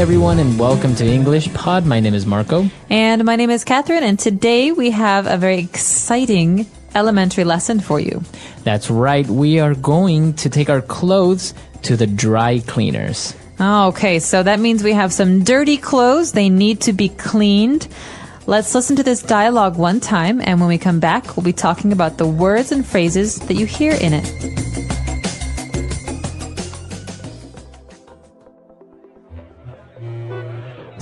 everyone, and welcome to English Pod. My name is Marco. And my name is Catherine, and today we have a very exciting elementary lesson for you. That's right. We are going to take our clothes to the dry cleaners. Oh, okay, so that means we have some dirty clothes. They need to be cleaned. Let's listen to this dialogue one time, and when we come back, we'll be talking about the words and phrases that you hear in it.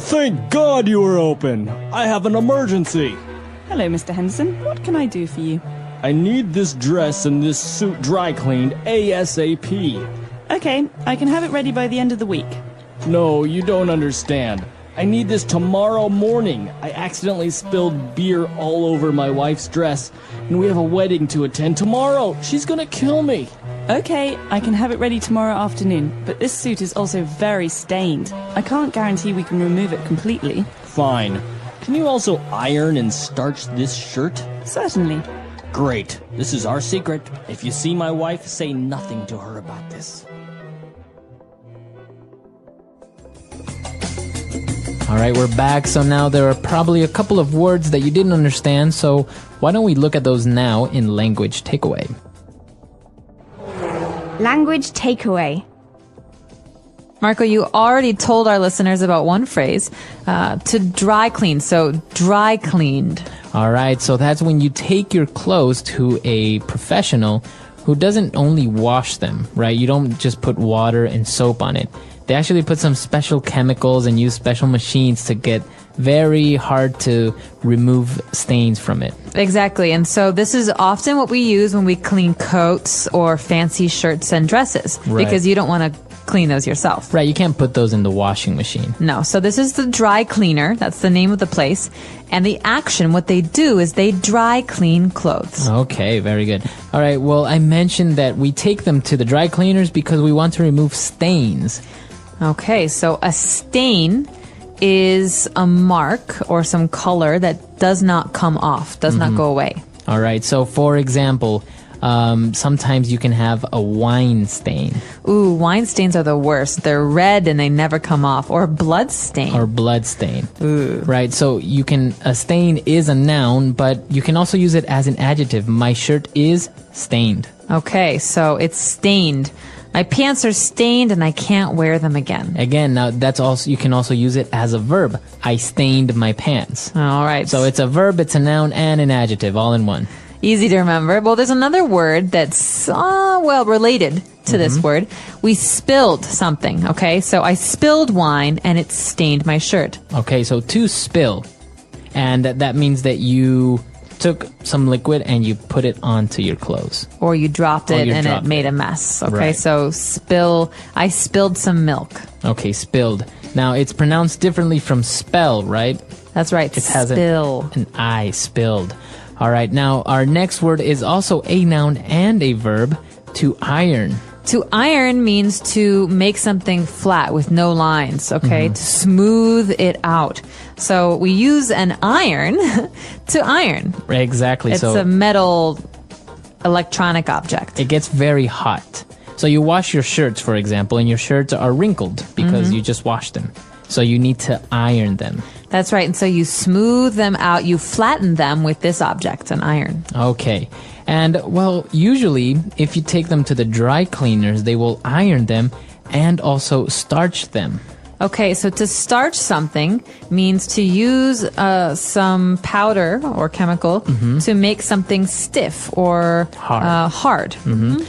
Thank God you were open. I have an emergency. Hello, Mr. Henderson. What can I do for you? I need this dress and this suit dry cleaned ASAP. Okay, I can have it ready by the end of the week. No, you don't understand. I need this tomorrow morning. I accidentally spilled beer all over my wife's dress, and we have a wedding to attend tomorrow. She's gonna kill me. Okay, I can have it ready tomorrow afternoon, but this suit is also very stained. I can't guarantee we can remove it completely. Fine. Can you also iron and starch this shirt? Certainly. Great. This is our secret. If you see my wife, say nothing to her about this. All right, we're back. So now there are probably a couple of words that you didn't understand. So why don't we look at those now in language takeaway? Language takeaway. Marco, you already told our listeners about one phrase, to dry clean, so dry cleaned. All right, so that's when you take your clothes to a professional who doesn't only wash them, right? You don't just put water and soap on it. They actually put some special chemicals and use special machines to get very hard to remove stains from it. Exactly. And so this is often what we use when we clean coats or fancy shirts and dresses, Right. because you don't want to clean those yourself. Right, you can't put those in the washing machine. No. So this is the dry cleaner. That's the name of the place. And the action, what they do is they dry clean clothes. Okay, very good. All right, well, I mentioned that we take them to the dry cleaners because we want to remove stains. Okay, so a stain is a mark or some color that does not come off, does not go away. All right, so for example, sometimes you can have a wine stain. Ooh, wine stains are the worst. They're red and they never come off. Or blood stain. Or blood stain. Ooh. Right, so a stain is a noun, but you can also use it as an adjective. My shirt is stained. Okay, so it's stained. My pants are stained and I can't wear them again. Again, now you can also use it as a verb. I stained my pants. All right. So it's a verb, it's a noun, and an adjective all in one. Easy to remember. Well, there's another word that's, related to this word. We spilled something, okay? So I spilled wine and it stained my shirt. Okay, so to spill. And that means that you took some liquid and you put it onto your clothes. Or you dropped it and it made a mess. Okay, Right. so I spilled some milk. Okay, spilled. Now, it's pronounced differently from spell, right? That's right, It has spill. an I, spilled. All right, now our next word is also a noun and a verb, to iron. To iron means to make something flat with no lines, okay? To smooth it out. So we use an iron to iron. Exactly. It's a metal electronic object. It gets very hot. So you wash your shirts, for example, and your shirts are wrinkled because you just washed them. So you need to iron them. That's right. And so you smooth them out, you flatten them with this object, an iron. Okay. And, well, usually, if you take them to the dry cleaners, they will iron them and also starch them. Okay, so to starch something means to use some powder or chemical to make something stiff or hard.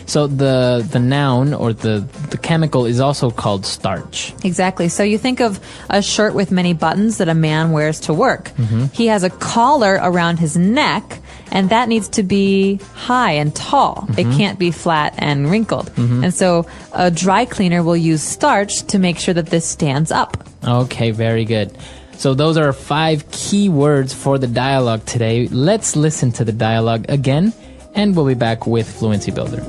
So the noun or the chemical is also called starch. Exactly. So you think of a shirt with many buttons that a man wears to work. He has a collar around his neck, and that needs to be high and tall. It can't be flat and wrinkled. And so a dry cleaner will use starch to make sure that this stands up. Okay, very good. So those are 5 key words for the dialogue today. Let's listen to the dialogue again, and we'll be back with Fluency Builder.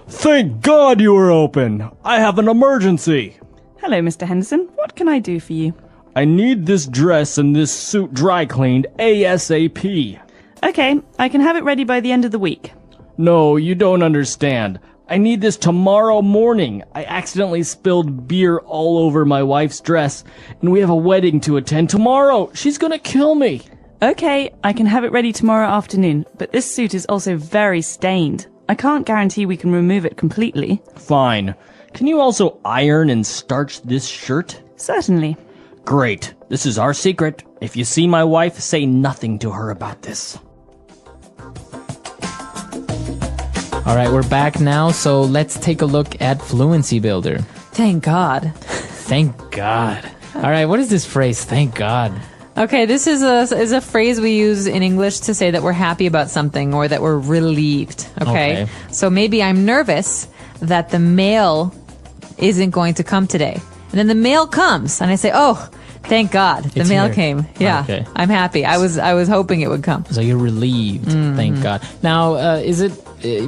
Thank God you were open. I have an emergency. Hello, Mr. Henderson. What can I do for you? I need this dress and this suit dry cleaned ASAP. Okay, I can have it ready by the end of the week. No, you don't understand. I need this tomorrow morning. I accidentally spilled beer all over my wife's dress, and we have a wedding to attend tomorrow. She's gonna kill me. Okay, I can have it ready tomorrow afternoon, but this suit is also very stained. I can't guarantee we can remove it completely. Fine. Can you also iron and starch this shirt? Certainly. Great. This is our secret. If you see my wife, say nothing to her about this. All right, we're back now, so let's take a look at Fluency Builder. Thank God. Thank God. All right, what is this phrase, thank God? Okay, this is a phrase we use in English to say that we're happy about something or that we're relieved. Okay? So maybe I'm nervous that the mail isn't going to come today. And then the mail comes, and I say, oh, thank God, the It's mail here. came. Yeah, Okay. I'm happy. I was hoping it would come. So you're relieved, Mm-hmm. thank God. Now, is it,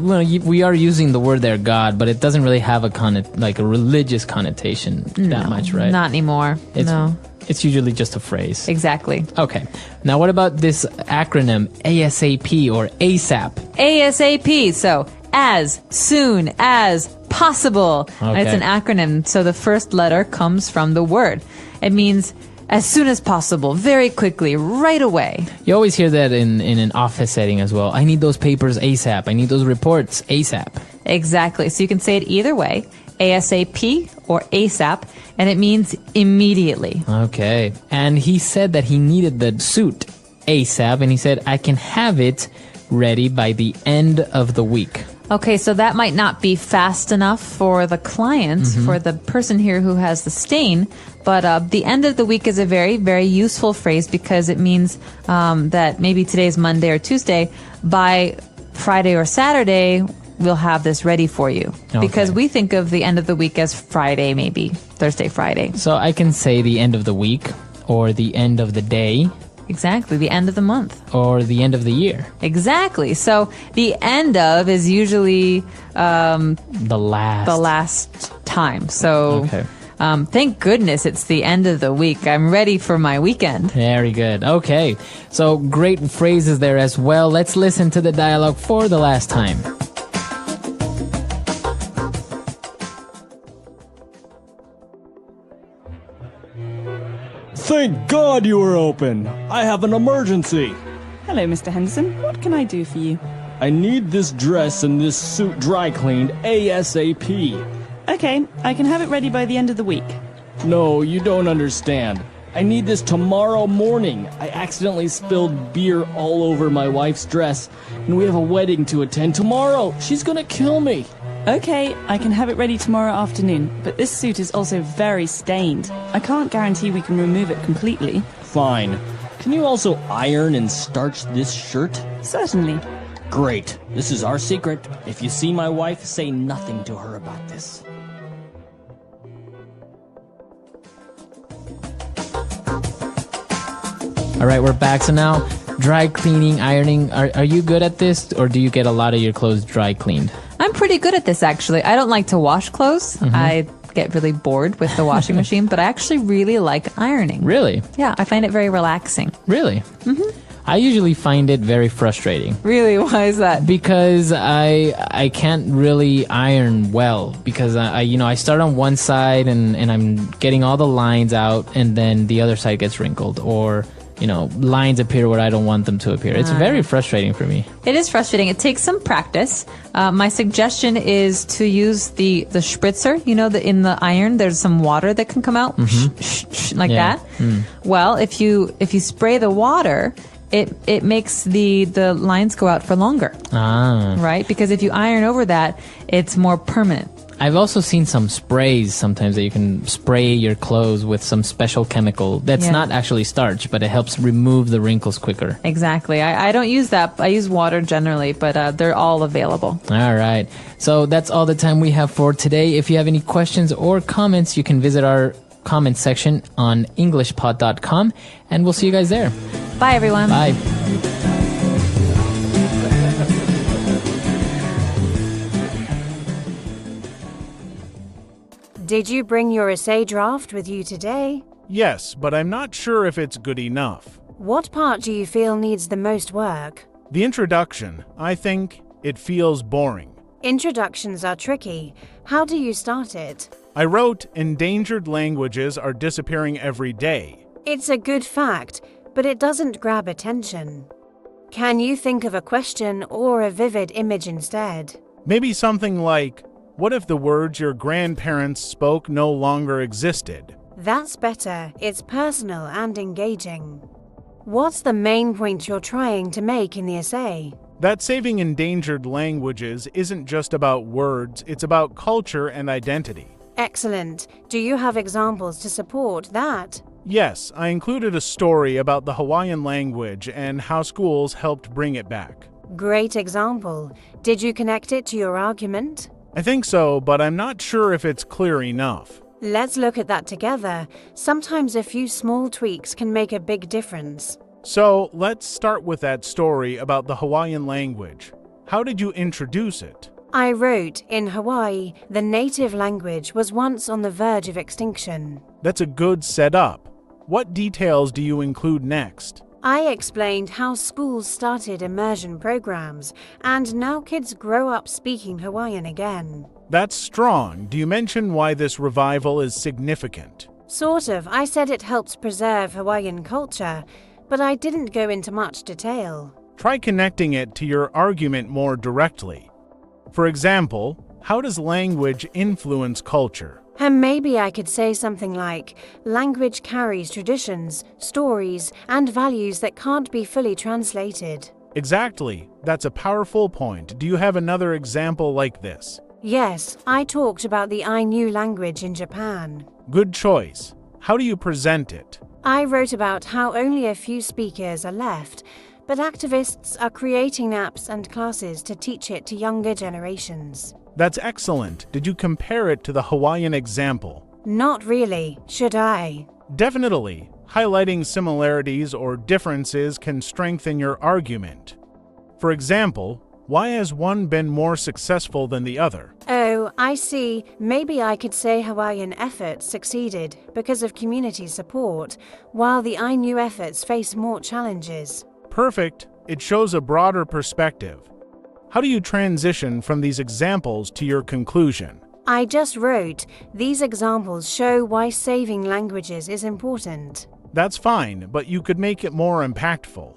well, we are using the word there, God, but it doesn't really have a religious connotation that much, right? Not anymore. No. It's usually just a phrase. Exactly. Okay. Now, what about this acronym ASAP or ASAP? ASAP. So, as soon as possible. Okay. It's an acronym. So the first letter comes from the word. It means as soon as possible, very quickly, right away. You always hear that in an office setting as well. I need those papers ASAP. I need those reports ASAP. Exactly. So you can say it either way, ASAP or ASAP, and it means immediately. Okay. And he said that he needed the suit ASAP, and he said, I can have it ready by the end of the week. Okay, so that might not be fast enough for the client, for the person here who has the stain, but the end of the week is a very, very useful phrase because it means that maybe today's Monday or Tuesday, by Friday or Saturday, we'll have this ready for you. Okay. Because we think of the end of the week as Friday, maybe Thursday, Friday. So I can say the end of the week, or the end of the day, Exactly, the end of the month. or the end of the year. Exactly. So the end of is usually The last. time. So Okay. thank goodness it's the end of the week. I'm ready for my weekend. Very good. Okay. So great phrases there as well. Let's listen to the dialogue for the last time. Thank God you were open. I have an emergency. Hello, Mr. Henderson. What can I do for you? I need this dress and this suit dry cleaned ASAP. Okay, I can have it ready by the end of the week. No, you don't understand. I need this tomorrow morning. I accidentally spilled beer all over my wife's dress, and we have a wedding to attend tomorrow. She's gonna kill me. Okay, I can have it ready tomorrow afternoon, but this suit is also very stained. I can't guarantee we can remove it completely. Fine. Can you also iron and starch this shirt? Certainly. Great. This is our secret. If you see my wife, say nothing to her about this. All right, we're back. So now, dry cleaning, ironing. Are you good at this, or do you get a lot of your clothes dry cleaned? I'm pretty good at this, actually. I don't like to wash clothes. I get really bored with the washing machine, but I actually really like ironing. Really? Yeah, I find it very relaxing. Really? Mm-hmm. I usually find it very frustrating. Really? Why is that? Because I can't really iron well because I start on one side and I'm getting all the lines out and then the other side gets wrinkled or lines appear where I don't want them to appear. It's very frustrating for me. It is frustrating. It takes some practice. My suggestion is to use the spritzer. In the iron, there's some water that can come out like that. Well, if you spray the water, it makes the lines go out for longer. Right? Because if you iron over that, it's more permanent. I've also seen some sprays sometimes that you can spray your clothes with some special chemical that's not actually starch, but it helps remove the wrinkles quicker. Exactly. I don't use that. I use water generally, but they're all available. All right. So that's all the time we have for today. If you have any questions or comments, you can visit our comment section on englishpod.com, and we'll see you guys there. Bye, everyone. Bye. Did you bring your essay draft with you today? Yes, but I'm not sure if it's good enough. What part do you feel needs the most work? The introduction, I think, it feels boring. Introductions are tricky. How do you start it? I wrote, endangered languages are disappearing every day. It's a good fact, but it doesn't grab attention. Can you think of a question or a vivid image instead? Maybe something like, what if the words your grandparents spoke no longer existed? That's better. It's personal and engaging. What's the main point you're trying to make in the essay? That saving endangered languages isn't just about words, it's about culture and identity. Excellent. Do you have examples to support that? Yes, I included a story about the Hawaiian language and how schools helped bring it back. Great example. Did you connect it to your argument? I think so, but I'm not sure if it's clear enough. Let's look at that together. Sometimes a few small tweaks can make a big difference. So, let's start with that story about the Hawaiian language. How did you introduce it? I wrote, in Hawaii, the native language was once on the verge of extinction. That's a good setup. What details do you include next? I explained how schools started immersion programs, and now kids grow up speaking Hawaiian again. That's strong. Do you mention why this revival is significant? Sort of. I said it helps preserve Hawaiian culture, but I didn't go into much detail. Try connecting it to your argument more directly. For example, how does language influence culture? And maybe I could say something like, language carries traditions, stories, and values that can't be fully translated. Exactly. That's a powerful point. Do you have another example like this? Yes, I talked about the Ainu language in Japan. Good choice. How do you present it? I wrote about how only a few speakers are left, but activists are creating apps and classes to teach it to younger generations. That's excellent. Did you compare it to the Hawaiian example? Not really. Should I? Definitely. Highlighting similarities or differences can strengthen your argument. For example, why has one been more successful than the other? Oh, I see. Maybe I could say Hawaiian efforts succeeded because of community support, while the Ainu efforts face more challenges. Perfect. It shows a broader perspective. How do you transition from these examples to your conclusion? I just wrote, these examples show why saving languages is important. That's fine, but you could make it more impactful.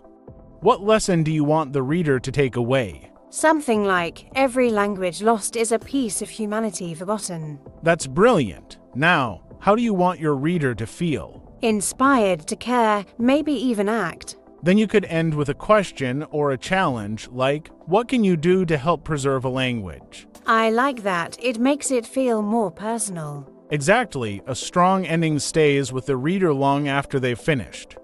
What lesson do you want the reader to take away? Something like, every language lost is a piece of humanity forgotten. That's brilliant. Now, how do you want your reader to feel? Inspired to care, maybe even act. Then you could end with a question or a challenge like, what can you do to help preserve a language? I like that. It makes it feel more personal. Exactly. A strong ending stays with the reader long after they've finished.